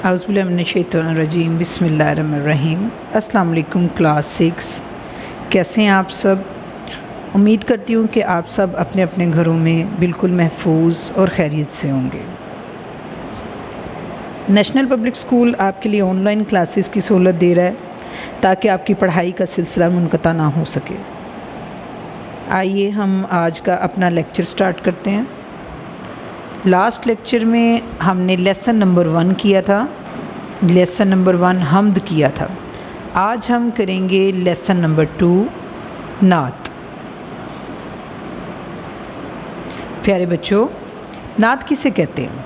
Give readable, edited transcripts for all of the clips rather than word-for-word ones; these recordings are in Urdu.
اعوذ باللہ من الشیطان الرجیم، بسم اللہ الرحمن الرحیم۔ السلام علیکم کلاس 6، کیسے ہیں آپ سب؟ امید کرتی ہوں کہ آپ سب اپنے اپنے گھروں میں بالکل محفوظ اور خیریت سے ہوں گے۔ نیشنل پبلک اسکول آپ کے لیے آن لائن کلاسز کی سہولت دے رہا ہے تاکہ آپ کی پڑھائی کا سلسلہ منقطع نہ ہو سکے۔ آئیے ہم آج کا اپنا لیکچر سٹارٹ کرتے ہیں۔ لاسٹ لیکچر میں ہم نے لیسن نمبر 1 کیا تھا، لیسن نمبر 1 حمد کیا تھا۔ آج ہم کریں گے لیسن نمبر 2 نعت۔ پیارے بچوں، نعت کسے کہتے ہیں؟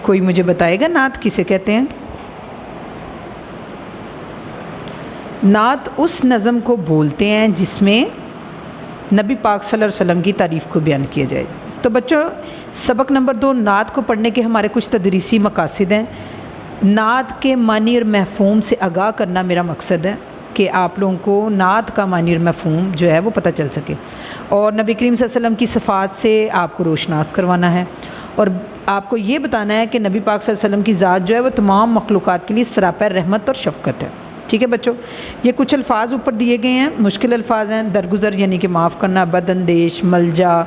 کوئی مجھے بتائے گا نعت کسے کہتے ہیں؟ نعت اس نظم کو بولتے ہیں جس میں نبی پاک صلی اللہ علیہ وسلم کی تعریف کو بیان کیا جائے۔ تو بچوں، سبق نمبر 2 نعت کو پڑھنے کے ہمارے کچھ تدریسی مقاصد ہیں۔ نعت کے معنی اور مفہوم سے آگاہ کرنا میرا مقصد ہے کہ آپ لوگوں کو نعت کا معنی اور مفہوم جو ہے وہ پتہ چل سکے، اور نبی کریم صلی اللہ علیہ وسلم کی صفات سے آپ کو روشناس کروانا ہے، اور آپ کو یہ بتانا ہے کہ نبی پاک صلی اللہ علیہ وسلم کی ذات جو ہے وہ تمام مخلوقات کے لیے سراپا رحمت اور شفقت ہے۔ ٹھیک ہے بچوں، یہ کچھ الفاظ اوپر دیے گئے ہیں، مشکل الفاظ ہیں۔ درگزر یعنی کہ معاف کرنا، بداندیش، ملجا،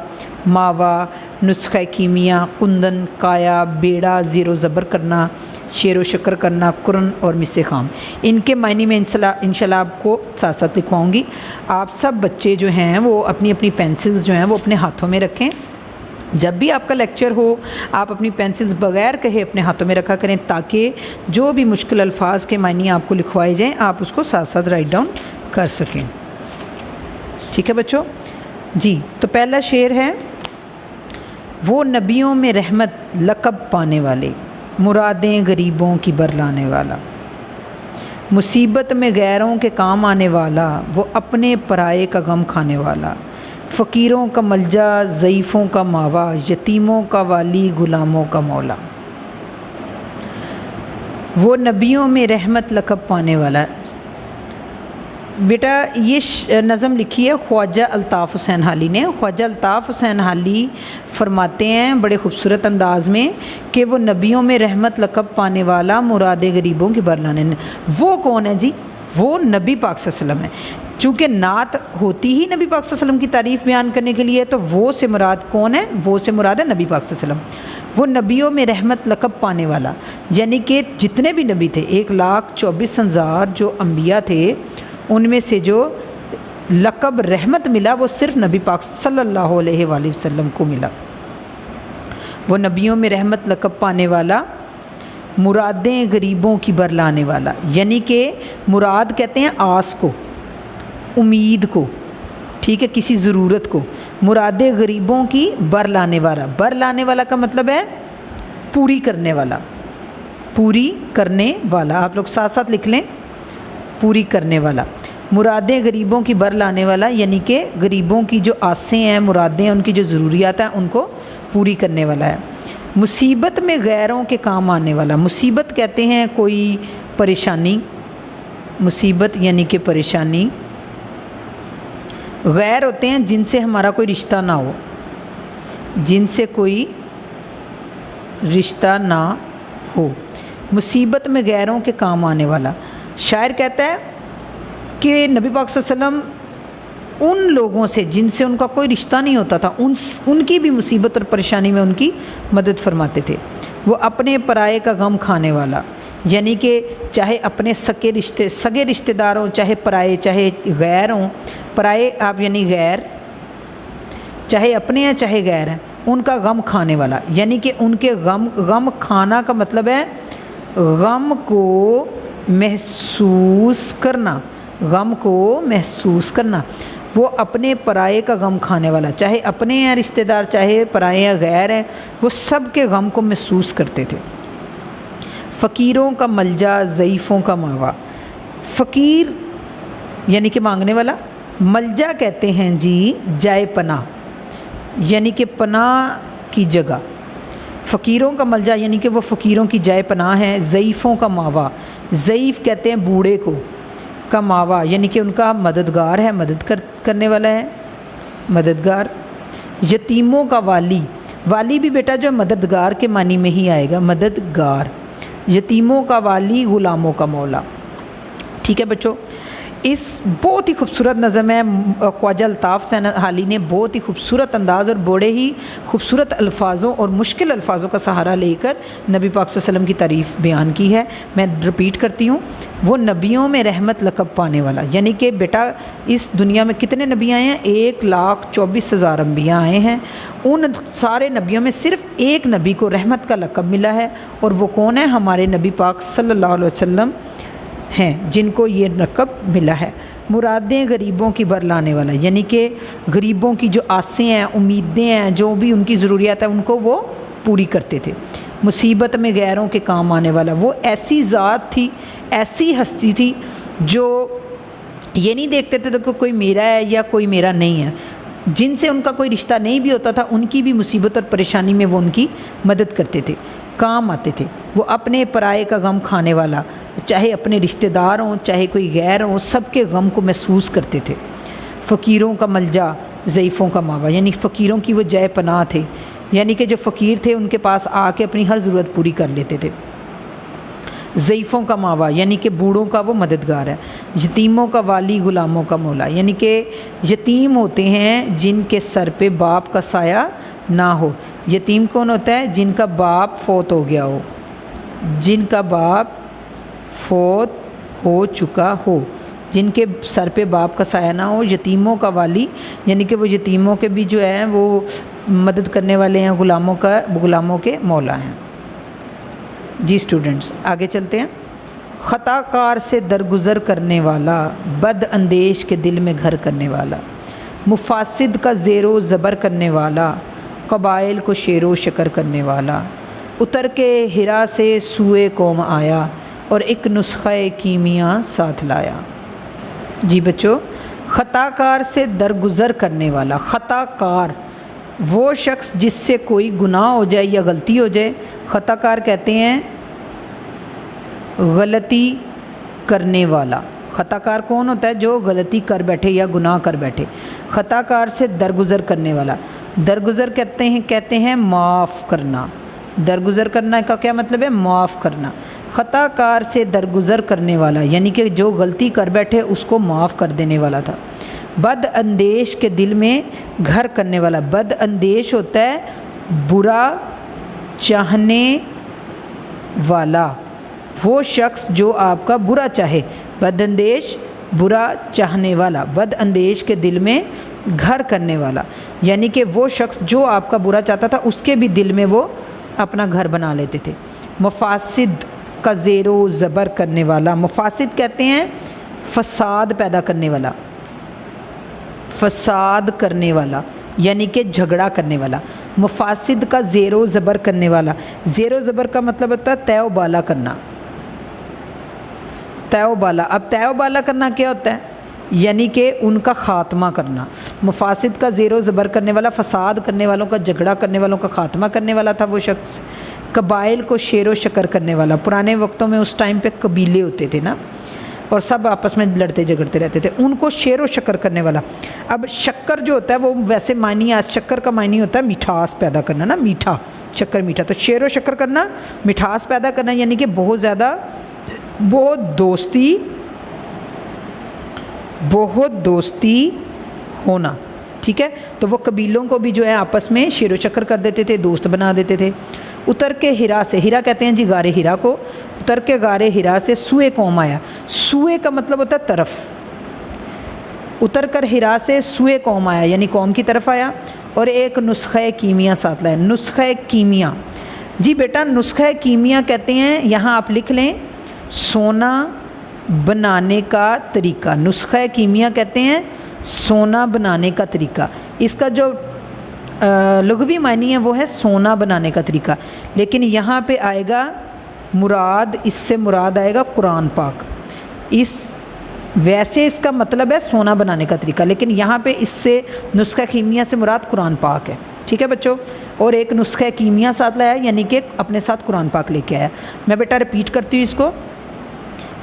ماوا، نسخہ کیمیا، کندن، کایا، بیڑا، زیر و زبر کرنا، شیر و شکر کرنا، قرن اور مس خام۔ ان کے معنی میں انشاءاللہ آپ کو ساتھ ساتھ لکھواؤں گی۔ آپ سب بچے جو ہیں وہ اپنی اپنی پینسلز جو ہیں وہ اپنے ہاتھوں میں رکھیں۔ جب بھی آپ کا لیکچر ہو آپ اپنی پینسلز بغیر کہے اپنے ہاتھوں میں رکھا کریں تاکہ جو بھی مشکل الفاظ کے معنی آپ کو لکھوائے جائیں آپ اس کو ساتھ ساتھ رائٹ ڈاؤن کر سکیں۔ ٹھیک ہے بچوں؟ جی، تو پہلا شعر ہے، وہ نبیوں میں رحمت لقب پانے والے، مرادیں غریبوں کی برلانے والا، مصیبت میں غیروں کے کام آنے والا، وہ اپنے پرائے کا غم کھانے والا، فقیروں کا ملجا، ضعیفوں کا ماوا، یتیموں کا والی، غلاموں کا مولا۔ وہ نبیوں میں رحمت لقب پانے والا۔ بیٹا یہ نظم لکھی ہے خواجہ الطاف حسین حالی نے۔ خواجہ الطاف حسین حالی فرماتے ہیں بڑے خوبصورت انداز میں کہ وہ نبیوں میں رحمت لقب پانے والا، مراد غریبوں کی برلانے۔ وہ کون ہے جی؟ وہ نبی پاک صلی اللہ علیہ وسلم ہے۔ چونکہ نعت ہوتی ہی نبی پاک صلی اللہ علیہ وسلم کی تعریف بیان کرنے کے لیے، تو وہ سے مراد کون ہے؟ وہ سے مراد ہے نبی پاک صلی اللہ علیہ وسلم۔ وہ نبیوں میں رحمت لقب پانے والا، یعنی کہ جتنے بھی نبی تھے 1,24,000 جو انبیاء تھے ان میں سے جو لقب رحمت ملا وہ صرف نبی پاک صلی اللہ علیہ وآلہ وسلم کو ملا۔ وہ نبیوں میں رحمت لقب پانے والا، مرادیں غریبوں کی برلانے والا، یعنی کہ مراد کہتے ہیں آس کو، امید کو، ٹھیک ہے، کسی ضرورت کو۔ مرادیں غریبوں کی برلانے والا، برلانے والا کا مطلب ہے پوری کرنے والا، پوری کرنے والا۔ آپ لوگ ساتھ ساتھ لکھ لیں، پوری کرنے والا۔ مرادیں غریبوں کی بر لانے والا، یعنی کہ غریبوں کی جو آسیں ہیں، مرادیں، ان کی جو ضروریات ہیں ان کو پوری کرنے والا ہے۔ مصیبت میں غیروں کے کام آنے والا، مصیبت کہتے ہیں کوئی پریشانی، مصیبت یعنی کہ پریشانی۔ غیر ہوتے ہیں جن سے ہمارا کوئی رشتہ نہ ہو، جن سے کوئی رشتہ نہ ہو۔ مصیبت میں غیروں کے کام آنے والا۔ شاعر کہتا ہے کہ نبی پاک صلی اللہ علیہ وسلم ان لوگوں سے جن سے ان کا کوئی رشتہ نہیں ہوتا تھا، ان کی بھی مصیبت اور پریشانی میں ان کی مدد فرماتے تھے۔ وہ اپنے پرائے کا غم کھانے والا، یعنی کہ چاہے اپنے سگے رشتہ دار ہوں، چاہے پرائے، چاہے غیر ہوں۔ پرائے آپ یعنی غیر، چاہے اپنے ہیں چاہے غیر ہیں، ان کا غم کھانے والا، یعنی کہ ان کے غم کھانا کا مطلب ہے غم کو محسوس کرنا، غم کو محسوس کرنا۔ وہ اپنے پرائے کا غم کھانے والا، چاہے اپنے ہیں رشتہ دار، چاہے پرائے ہیں غیر ہیں، وہ سب کے غم کو محسوس کرتے تھے۔ فقیروں کا ملجا، ضعیفوں کا ماوا۔ فقیر یعنی کہ مانگنے والا، ملجا کہتے ہیں جی جائے پناہ، یعنی کہ پناہ کی جگہ۔ فقیروں کا ملجا یعنی کہ وہ فقیروں کی جائے پناہ ہے۔ ضعیفوں کا ماوا، ضعیف کہتے ہیں بوڑھے کو، کا ماوا یعنی کہ ان کا مددگار ہے، مدد کرنے والا ہے، مددگار۔ یتیموں کا والی، والی بھی بیٹا جو مددگار کے معنی میں ہی آئے گا، مددگار۔ یتیموں کا والی غلاموں کا مولا۔ ٹھیک ہے بچوں، اس بہت ہی خوبصورت نظم ہے، خواجہ الطاف حسین حالی نے بہت ہی خوبصورت انداز اور بڑے ہی خوبصورت الفاظوں اور مشکل الفاظوں کا سہارا لے کر نبی پاک صلی اللہ علیہ وسلم کی تعریف بیان کی ہے۔ میں رپیٹ کرتی ہوں، وہ نبیوں میں رحمت لقب پانے والا، یعنی کہ بیٹا اس دنیا میں کتنے نبی آئے ہیں؟ 1,24,000 انبیاء آئے ہیں، ان سارے نبیوں میں صرف ایک نبی کو رحمت کا لقب ملا ہے، اور وہ کون ہے؟ ہمارے نبی پاک صلی اللہ علیہ وسلم ہیں جن کو یہ لقب ملا ہے۔ مرادیں غریبوں کی برلانے والا، یعنی کہ غریبوں کی جو آسیں ہیں، امیدیں ہیں، جو بھی ان کی ضروریات ہیں ان کو وہ پوری کرتے تھے۔ مصیبت میں غیروں کے کام آنے والا، وہ ایسی ذات تھی، ایسی ہستی تھی جو یہ نہیں دیکھتے تھے کہ کوئی میرا ہے یا کوئی میرا نہیں ہے، جن سے ان کا کوئی رشتہ نہیں بھی ہوتا تھا ان کی بھی مصیبت اور پریشانی میں وہ ان کی مدد کرتے تھے، کام آتے تھے۔ وہ اپنے پرائے کا غم کھانے والا، چاہے اپنے رشتہ دار ہوں چاہے کوئی غیر ہوں، سب کے غم کو محسوس کرتے تھے۔ فقیروں کا ملجا، ضعیفوں کا ماوا، یعنی فقیروں کی وہ جائے پناہ تھے، یعنی کہ جو فقیر تھے ان کے پاس آ کے اپنی ہر ضرورت پوری کر لیتے تھے۔ ضعیفوں کا ماوا، یعنی کہ بوڑھوں کا وہ مددگار ہے۔ یتیموں کا والی، غلاموں کا مولا، یعنی کہ یتیم ہوتے ہیں جن کے سر پہ باپ کا سایہ نہ ہو۔ یتیم کون ہوتا ہے؟ جن کا باپ فوت ہو گیا ہو، جن کا باپ فوت ہو چکا ہو، جن کے سر پہ باپ کا سایہ نہ ہو۔ یتیموں کا والی، یعنی کہ وہ یتیموں کے بھی جو ہیں وہ مدد کرنے والے ہیں، غلاموں کے مولا ہیں۔ جی اسٹوڈنٹس آگے چلتے ہیں۔ خطا کار سے درگزر کرنے والا، بد اندیش کے دل میں گھر کرنے والا، مفاسد کا زیر و زبر کرنے والا، قبائل کو شیر و شکر کرنے والا، اتر کے ہرا سے سوئے قوم آیا اور ایک نسخہ کیمیا ساتھ لایا۔ جی بچوں، خطا کار سے درگزر کرنے والا، خطا کار وہ شخص جس سے کوئی گناہ ہو جائے یا غلطی ہو جائے، خطا کار کہتے ہیں غلطی کرنے والا۔ خطا کار کون ہوتا ہے؟ جو غلطی کر بیٹھے یا گناہ کر بیٹھے۔ خطا کار سے درگزر کرنے والا، درگزر کہتے ہیں معاف کرنا۔ درگزر کرنا کا کیا مطلب ہے؟ معاف کرنا۔ خطا کار سے درگزر کرنے والا، یعنی کہ جو غلطی کر بیٹھے اس کو معاف کر دینے والا تھا۔ بد اندیش کے دل میں گھر کرنے والا، بد اندیش ہوتا ہے برا چاہنے والا، وہ شخص جو آپ کا برا چاہے۔ بد اندیش، برا چاہنے والا، بد اندیش کے دل میں گھر کرنے والا، یعنی کہ وہ شخص جو آپ کا برا چاہتا تھا اس کے بھی دل میں وہ اپنا گھر بنا لیتے تھے۔ مفاسد کا زیر و زبر کرنے والا، مفاسد کہتے ہیں فساد پیدا کرنے والا، فساد کرنے والا یعنی کہ جھگڑا کرنے والا۔ مفاسد کا زیر و زبر کرنے والا، زیر و زبر کا مطلب ہوتا ہے تے و بالا کرنا، تے و بالا۔ اب تے و بالا کرنا کیا ہوتا ہے؟ یعنی کہ ان کا خاتمہ کرنا۔ مفاسد کا زیر و زبر کرنے والا، فساد کرنے والوں کا، جھگڑا کرنے والوں کا خاتمہ کرنے والا تھا وہ شخص۔ قبائل کو شیر و شکر کرنے والا، پرانے وقتوں میں اس ٹائم پہ قبیلے ہوتے تھے نا، اور سب آپس میں لڑتے جھگڑتے رہتے تھے، ان کو شیر و شکر کرنے والا۔ اب شکر جو ہوتا ہے وہ ویسے معنی، شکر کا معنی ہوتا ہے مٹھاس پیدا کرنا نا، میٹھا، شکر میٹھا، تو شیر و شکر کرنا، مٹھاس پیدا کرنا، یعنی کہ بہت زیادہ، بہت دوستی ہونا۔ ٹھیک ہے، تو وہ قبیلوں کو بھی جو ہے آپس میں شیر و شکر کر دیتے تھے، دوست بنا دیتے تھے۔ اتر کے ہرا سے، ہرا کہتے ہیں جی غار ہرا کو، اتر کے غار ہرا سے سوئے قوم آیا۔ سوئے کا مطلب ہوتا ہے طرف، اتر کر ہرا سے سوئے قوم آیا یعنی قوم کی طرف آیا، اور ایک نسخہ کیمیا ساتھ لایا۔ نسخہ کیمیا، جی بیٹا نسخہ کیمیا کہتے ہیں، یہاں آپ لکھ لیں سونا بنانے کا طریقہ۔ نسخہ کیمیا کہتے ہیں سونا بنانے کا طریقہ۔ اس کا جو لغوی معنی ہے وہ ہے سونا بنانے کا طریقہ، لیکن یہاں پہ آئے گا مراد، اس سے مراد آئے گا قرآن پاک۔ ویسے اس کا مطلب ہے سونا بنانے کا طریقہ، لیکن یہاں پہ اس سے نسخہ کیمیا سے مراد قرآن پاک ہے۔ ٹھیک ہے بچوں، اور ایک نسخہ کیمیا ساتھ لایا یعنی کہ اپنے ساتھ قرآن پاک لے کے آیا۔ میں بیٹا رپیٹ کرتی ہوں اس کو۔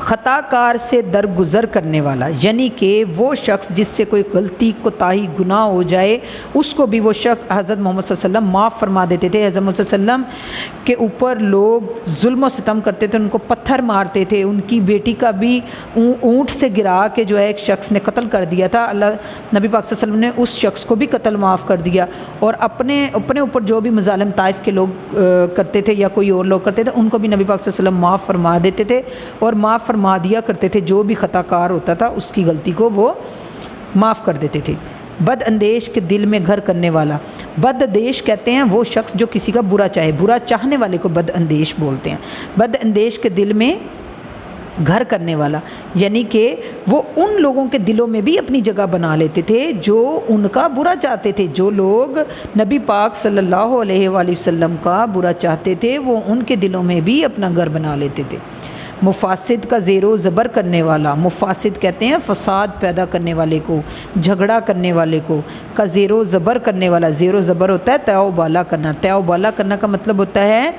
خطا کار سے درگزر کرنے والا، یعنی کہ وہ شخص جس سے کوئی غلطی کوتاہی گناہ ہو جائے اس کو بھی وہ شخص حضرت محمد صلی اللہ علیہ وسلم معاف فرما دیتے تھے۔ حضرت محمد صلی اللہ علیہ وسلم کے اوپر لوگ ظلم و ستم کرتے تھے، ان کو پتھر مارتے تھے، ان کی بیٹی کا بھی اونٹ سے گرا کے جو ہے ایک شخص نے قتل کر دیا تھا، اللہ نبی پاک صلی اللہ علیہ وسلم نے اس شخص کو بھی قتل معاف کر دیا، اور اپنے اوپر جو بھی مظالم طائف کے لوگ کرتے تھے یا کوئی اور لوگ کرتے تھے ان کو بھی نبی پاک صلی اللہ علیہ وسلم معاف فرما دیتے تھے اور معاف فرما دیا کرتے تھے، جو بھی خطا کار ہوتا تھا اس کی غلطی کو وہ معاف کر دیتے تھے۔ بد اندیش کے دل میں گھر کرنے والا، بد اندیش کہتے ہیں وہ شخص جو کسی کا برا چاہے، برا چاہنے والے کو بد اندیش بولتے ہیں۔ بد اندیش کے دل میں گھر کرنے والا، یعنی کہ وہ ان لوگوں کے دلوں میں بھی اپنی جگہ بنا لیتے تھے جو ان کا برا چاہتے تھے، جو لوگ نبی پاک صلی اللہ علیہ وآلہ وسلم کا برا چاہتے تھے وہ ان کے دلوں میں بھی اپنا گھر بنا لیتے تھے۔ مفاسد کا زیر و زبر کرنے والا، مفاسد کہتے ہیں فساد پیدا کرنے والے کو، جھگڑا کرنے والے کو، کا زیر و زبر کرنے والا۔ زیر و زبر ہوتا ہے تیو بالا کرنا، تیو بالا کرنا کا مطلب ہوتا ہے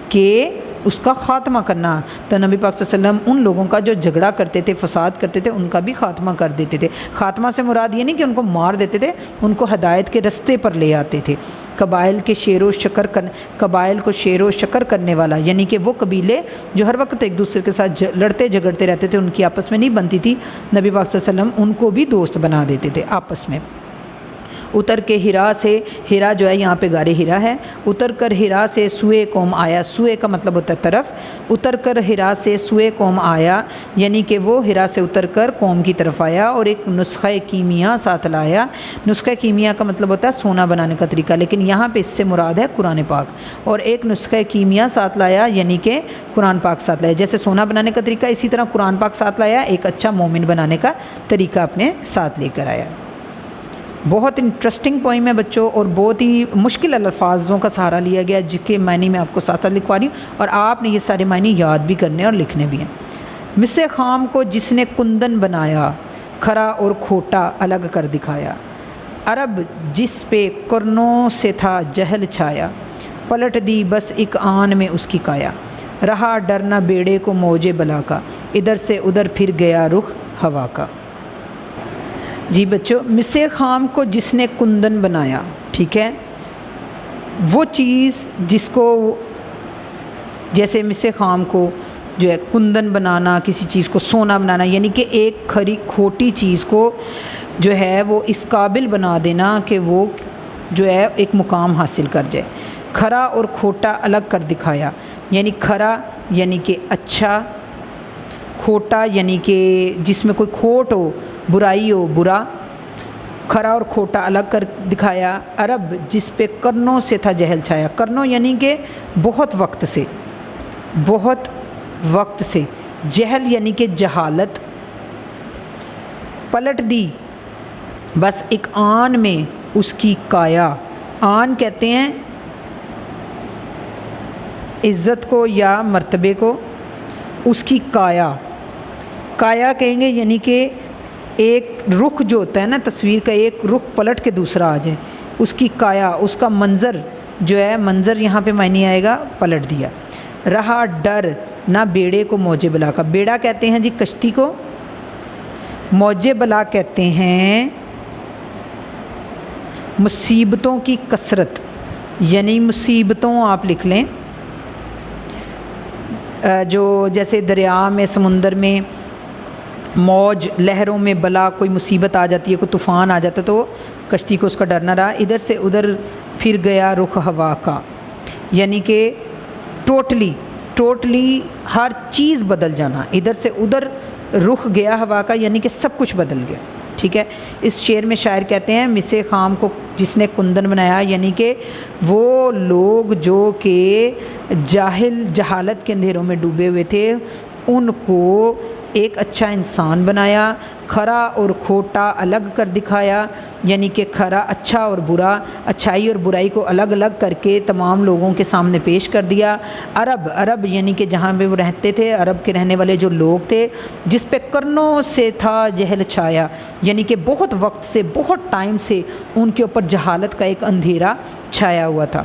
کہ اس کا خاتمہ کرنا۔ تو نبی پاک صلی اللہ علیہ وسلم ان لوگوں کا جو جھگڑا کرتے تھے، فساد کرتے تھے، ان کا بھی خاتمہ کر دیتے تھے۔ خاتمہ سے مراد یہ نہیں کہ ان کو مار دیتے تھے، ان کو ہدایت کے رستے پر لے آتے تھے۔ قبائل کو شیر و شکر کرنے والا، یعنی کہ وہ قبیلے جو ہر وقت ایک دوسرے کے ساتھ لڑتے جھگڑتے رہتے تھے، ان کی آپس میں نہیں بنتی تھی، نبی پاک صلی اللہ علیہ وسلم ان کو بھی دوست بنا دیتے تھے آپس میں۔ اتر کے ہرا سے، ہرا جو ہے یہاں پہ غار ہرا ہے، اتر کر ہرا سے سوئے قوم آیا، سوئے کا مطلب ہوتا ہے طرف، اتر کر ہرا سے سوئے قوم آیا، یعنی کہ وہ ہرا سے اتر کر قوم کی طرف آیا اور ایک نسخہ کیمیا ساتھ لایا۔ نسخہ کیمیا کا مطلب ہوتا ہے سونا بنانے کا طریقہ، لیکن یہاں پہ اس سے مراد ہے قرآن پاک، اور ایک نسخہ کیمیا ساتھ لایا یعنی کہ قرآن پاک ساتھ لایا۔ جیسے سونا بنانے کا طریقہ اسی طرح قرآن پاک ساتھ لایا، ایک اچھا مومن بنانے کا طریقہ اپنے ساتھ لے کر آیا۔ بہت انٹرسٹنگ پوئم ہے بچوں، اور بہت ہی مشکل الفاظوں کا سہارا لیا گیا جس کے معنی میں آپ کو ساتھ ساتھ لکھوا رہی ہوں، اور آپ نے یہ سارے معنی یاد بھی کرنے اور لکھنے بھی ہیں۔ مس خام کو جس نے کندن بنایا، کھرا اور کھوٹا الگ کر دکھایا، عرب جس پہ کرنوں سے تھا جہل چھایا، پلٹ دی بس ایک آن میں اس کی کایا، رہا ڈرنا بیڑے کو موجے بلا کا، ادھر سے ادھر پھر گیا رخ ہوا کا۔ جی بچوں، مس خام کو جس نے کندن بنایا، ٹھیک ہے، وہ چیز جس کو جیسے مس خام کو جو ہے کندن بنانا، کسی چیز کو سونا بنانا، یعنی کہ ایک کھری کھوٹی چیز کو جو ہے وہ اس قابل بنا دینا کہ وہ جو ہے ایک مقام حاصل کر جائے۔ کھرا اور کھوٹا الگ کر دکھایا، یعنی کھرا یعنی کہ اچھا، کھوٹا یعنی کہ جس میں کوئی کھوٹ ہو، برائی ہو، برا، کھرا اور کھوٹا الگ کر دکھایا۔ عرب جس پہ کرنوں سے تھا جہل چھایا، کرنوں یعنی کہ بہت وقت سے، بہت وقت سے، جہل یعنی کہ جہالت، پلٹ دی بس ایک آن میں اس کی کایا۔ آن کہتے ہیں عزت کو یا مرتبے کو، اس کی کایا، کایا کہیں گے یعنی کہ ایک رخ جو ہوتا ہے نا، تصویر کا ایک رخ پلٹ کے دوسرا آ جائے، اس کی کایا، اس کا منظر جو ہے، منظر یہاں پہ معنی آئے گا پلٹ دیا۔ رہا ڈر نہ بیڑے کو موجے بلا کا، بیڑا کہتے ہیں جی کشتی کو، موجے بلا کہتے ہیں مصیبتوں کی کثرت، یعنی مصیبتوں آپ لکھ لیں، جو جیسے دریا میں، سمندر میں موج لہروں میں بلا کوئی مصیبت آ جاتی ہے، کوئی طوفان آ جاتا ہے تو کشتی کو اس کا ڈر نہ رہا، ادھر سے ادھر پھر گیا رخ ہوا کا، یعنی کہ ٹوٹلی ہر چیز بدل جانا، ادھر سے ادھر رخ گیا ہوا کا یعنی کہ سب کچھ بدل گیا، ٹھیک ہے۔ اس شعر میں شاعر کہتے ہیں مس خام کو جس نے کندن بنایا، یعنی کہ وہ لوگ جو کہ جہالت کے اندھیروں میں ڈوبے ہوئے تھے ان کو ایک اچھا انسان بنایا، کھرا اور کھوٹا الگ کر دکھایا، یعنی کہ کھرا اچھا اور برا، اچھائی اور برائی کو الگ الگ کر کے تمام لوگوں کے سامنے پیش کر دیا۔ عرب یعنی کہ جہاں پہ وہ رہتے تھے، عرب کے رہنے والے جو لوگ تھے، جس پہ کرنوں سے تھا جہل چھایا، یعنی کہ بہت وقت سے، بہت ٹائم سے ان کے اوپر جہالت کا ایک اندھیرا چھایا ہوا تھا۔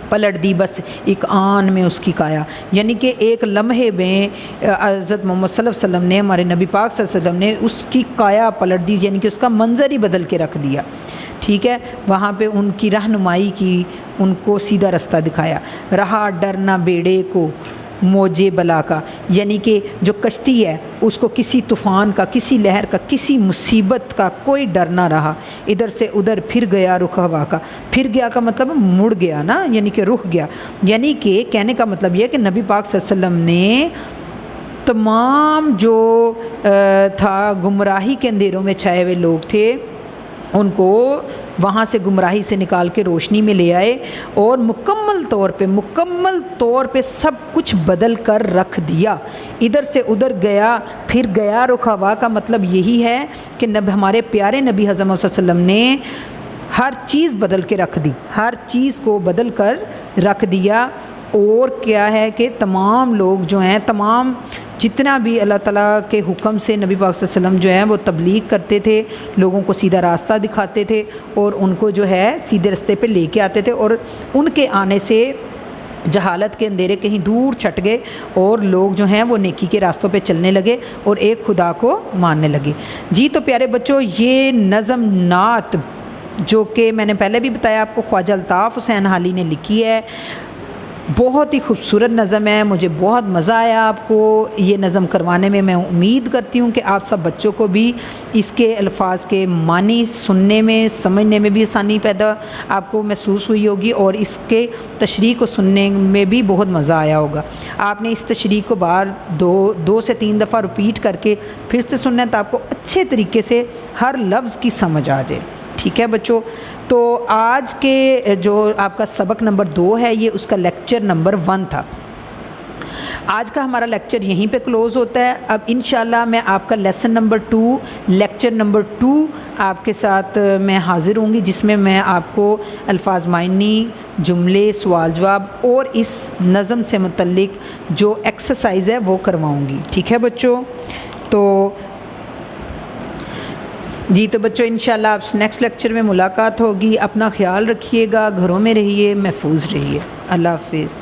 پلٹ دی بس ایک آن میں اس کی کایا، یعنی کہ ایک لمحے میں حضرت محمد صلی اللہ علیہ وسلم نے، ہمارے نبی پاک صلی اللہ علیہ وسلم نے اس کی کایا پلٹ دی، یعنی کہ اس کا منظر ہی بدل کے رکھ دیا، ٹھیک ہے۔ وہاں پہ ان کی رہنمائی کی، ان کو سیدھا رستہ دکھایا۔ رہا ڈر نہ بیڑے کو موجے بلا کا، یعنی کہ جو کشتی ہے اس کو کسی طوفان کا، کسی لہر کا، کسی مصیبت کا کوئی ڈر نہ رہا۔ ادھر سے ادھر پھر گیا رخ ہوا کا، پھر گیا کا مطلب مڑ گیا نا، یعنی کہ رخ گیا، یعنی کہ کہنے کا مطلب یہ ہے کہ نبی پاک صلی اللہ علیہ وسلم نے تمام جو تھا گمراہی کے اندھیروں میں چھائے ہوئے لوگ تھے ان کو وہاں سے گمراہی سے نکال کے روشنی میں لے آئے، اور مکمل طور پہ سب کچھ بدل کر رکھ دیا۔ ادھر سے ادھر گیا پھر گیا رخ ہوا کا مطلب یہی ہے کہ ہمارے پیارے نبی حضرت محمد صلی اللہ علیہ وسلم نے ہر چیز بدل کے رکھ دی، ہر چیز کو بدل کر رکھ دیا۔ اور کیا ہے کہ تمام لوگ جو ہیں، تمام جتنا بھی اللہ تعالیٰ کے حکم سے نبی پاک صلی اللہ علیہ وسلم جو ہیں وہ تبلیغ کرتے تھے، لوگوں کو سیدھا راستہ دکھاتے تھے اور ان کو جو ہے سیدھے راستے پہ لے کے آتے تھے، اور ان کے آنے سے جہالت کے اندھیرے کہیں دور چھٹ گئے اور لوگ جو ہیں وہ نیکی کے راستوں پہ چلنے لگے اور ایک خدا کو ماننے لگے۔ جی تو پیارے بچوں، یہ نظم نعت جو کہ میں نے پہلے بھی بتایا آپ کو، خواجہ الطاف حسین حالی نے لکھی ہے، بہت ہی خوبصورت نظم ہے۔ مجھے بہت مزہ آیا آپ کو یہ نظم کروانے میں۔ میں امید کرتی ہوں کہ آپ سب بچوں کو بھی اس کے الفاظ کے معنی سننے میں، سمجھنے میں بھی آسانی پیدا آپ کو محسوس ہوئی ہوگی، اور اس کے تشریح کو سننے میں بھی بہت مزہ آیا ہوگا۔ آپ نے اس تشریح کو بار دو سے تین دفعہ رپیٹ کر کے پھر سے سننا ہے، تو آپ کو اچھے طریقے سے ہر لفظ کی سمجھ آ جائے، ٹھیک ہے بچوں۔ تو آج کے جو آپ کا سبق نمبر 2 ہے، یہ اس کا لیکچر نمبر 1 تھا۔ آج کا ہمارا لیکچر یہیں پہ کلوز ہوتا ہے۔ اب انشاءاللہ میں آپ کا لیسن نمبر 2، لیکچر نمبر 2 آپ کے ساتھ میں حاضر ہوں گی، جس میں میں آپ کو الفاظ معنی، جملے، سوال جواب اور اس نظم سے متعلق جو ایکسرسائز ہے وہ کرواؤں گی، ٹھیک ہے بچوں۔ تو جی تو بچوں انشاءاللہ آپ نیکسٹ لیکچر میں ملاقات ہوگی۔ اپنا خیال رکھیے گا، گھروں میں رہیے، محفوظ رہیے۔ اللہ حافظ۔